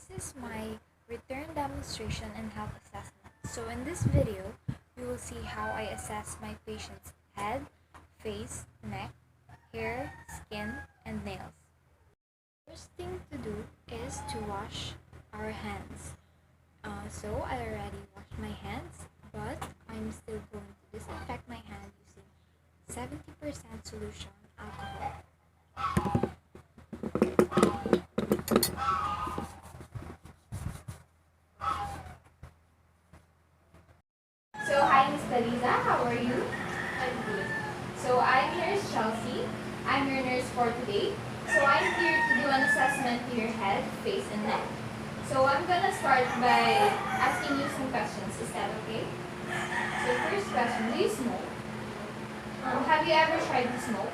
This is my return demonstration and health assessment. So in this video, we will see how I assess my patient's head, face, neck, hair, skin, and nails. First thing to do is to wash our hands. So I already washed my hands, but I'm still going to disinfect my hand using 70% solution alcohol. So hi Miss Teresa, how are you? I'm good. So I'm Nurse Chelsea. I'm your nurse for today. So I'm here to do an assessment to your head, face, and neck. So I'm gonna start by asking you some questions. Is that okay? So first question, do you smoke? Have you ever tried to smoke?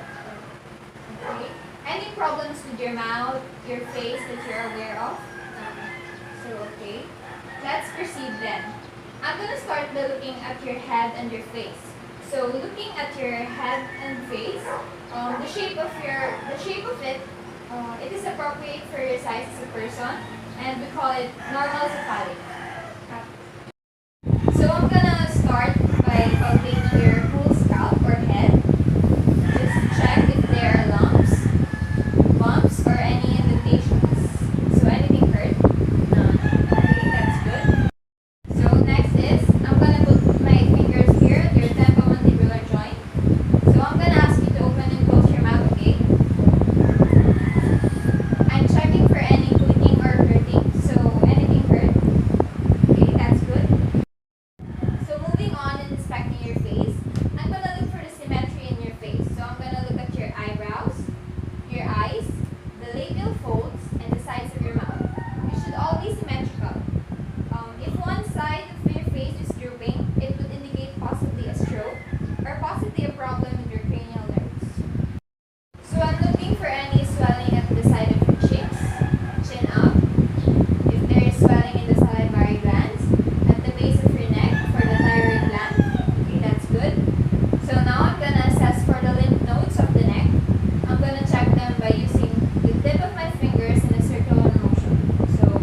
Okay. Any problems with your mouth, your face that you're aware of? So okay. Let's proceed then. I'm gonna start by looking at your head and your face. So looking at your head and face, the shape of it, it is appropriate for your size as a person, and we call it normal cephalic. So I'm gonna start by palpating your whole scalp or head. Just check if there are lumps, bumps, or any indentations. So anything hurt? None. Okay, that's good. So next is, I'm gonna put my fingers here at your temporomandibular joint. So I'm gonna ask you to open and close your mouth, okay? I'm checking for any bleeding or hurting. So anything hurt? Okay, that's good. So moving on and inspecting your face, I'm gonna look for the symmetry in your face. So I'm gonna look at your eyebrows, your eyes, the labial folds, and the sides of your mouth. It should all be symmetrical. If one side of your face is drooping, it would indicate possibly a stroke or possibly a problem with your cranial nerves. So I'm looking for any swelling at the side of your cheeks, chin up. If there is swelling in the salivary glands, at the base of your neck for the thyroid gland. Okay, that's good. So now I'm gonna assess for the lymph nodes of the neck. I'm gonna check them by using the tip of my fingers in a circular motion. So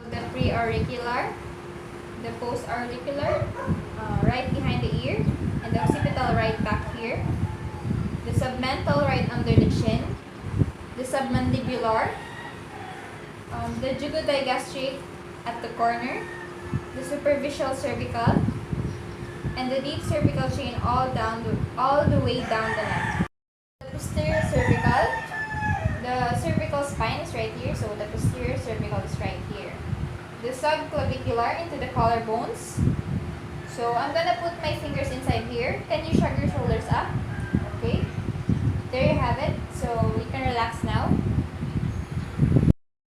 the preauricular, the postauricular, right behind the ear, and the occipital right back here, the submental right under the chin, the submandibular, the jugodigastric at the corner, the superficial cervical, and the deep cervical chain all the way down the neck. The posterior cervical, the cervical spine is right here, so the posterior cervical is right here. The subclavicular into the collarbones. So I'm gonna put my fingers inside here. Can you shrug your shoulders up? Okay. There you have it. So you can relax now.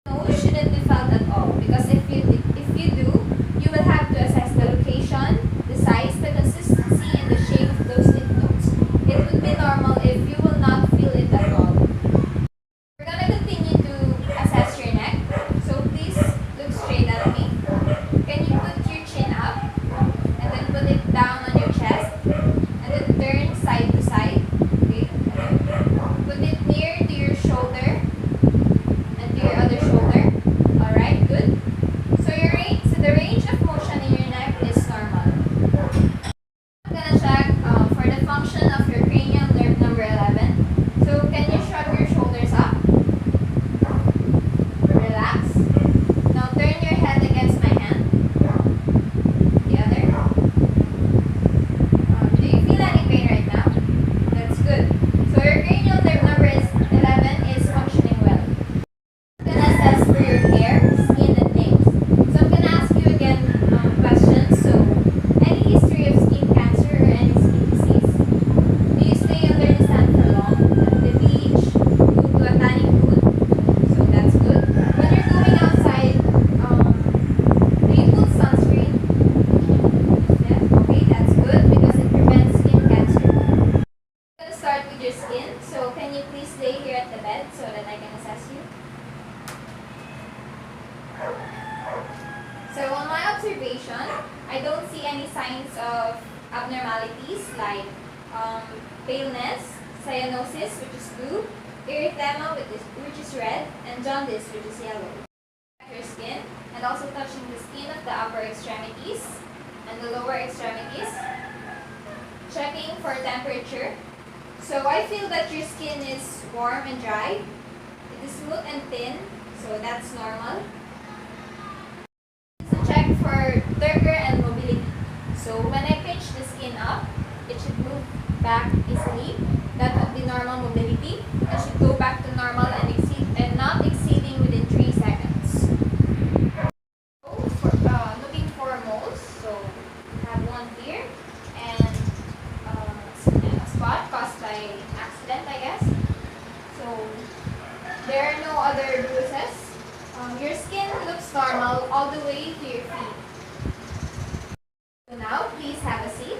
Nose shouldn't be felt at all, because if you do, you will have to assess the location, the size, the consistency, and the shape of those lymph nodes. It would be normal if you will not feel it at all. We're gonna continue to assess your neck. So please look straight at me. Can you put your chin up and then put it down on your chest and then turn side to side? Okay. Put it near to your shoulder and to your other shoulder. Alright, good. So the range of motion in your neck is normal. I'm gonna check for the function of your cranial nerve number 11. So can you shrug your shoulders up? Relax. Now turn your head against my hand. The other. Do you feel any pain right now? That's good. So your cranial nerve number 11 is functioning well. I'm gonna assess for your hair, skin, and nails. So I'm gonna ask you again questions. So any history of skin cancer or any skin disease? Do you stay under the sun for long? At the beach? Due to a tanning food? So that's good. When you're going outside, do you put sunscreen? Yeah, okay, that's good because it prevents skin cancer. I'm gonna start with your skin. So can you please lay here at the bed so that I can assess you? So on my observation, I don't see any signs of abnormalities like paleness, cyanosis, which is blue, erythema, which is red, and jaundice, which is yellow. your skin and also touching the skin of the upper extremities and the lower extremities. Checking for temperature. So I feel that your skin is warm and dry. It is smooth and thin, so that's normal. So check for turgor and mobility. So when I pinch the skin up, it should move back easily. That would be normal mobility. It should go back to normal and not exceeding within 3 seconds. Looking for moles. So we have one here and a spot caused by accident, I guess. So there are no other bruises. Your skin looks normal all the way to your feet. So now, please have a seat.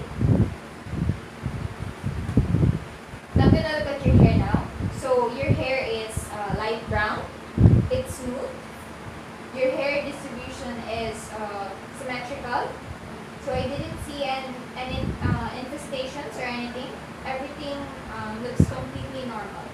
I'm gonna look at your hair now. So your hair is light brown. It's smooth. Your hair distribution is symmetrical. So I didn't see any infestations or anything. Everything looks completely normal.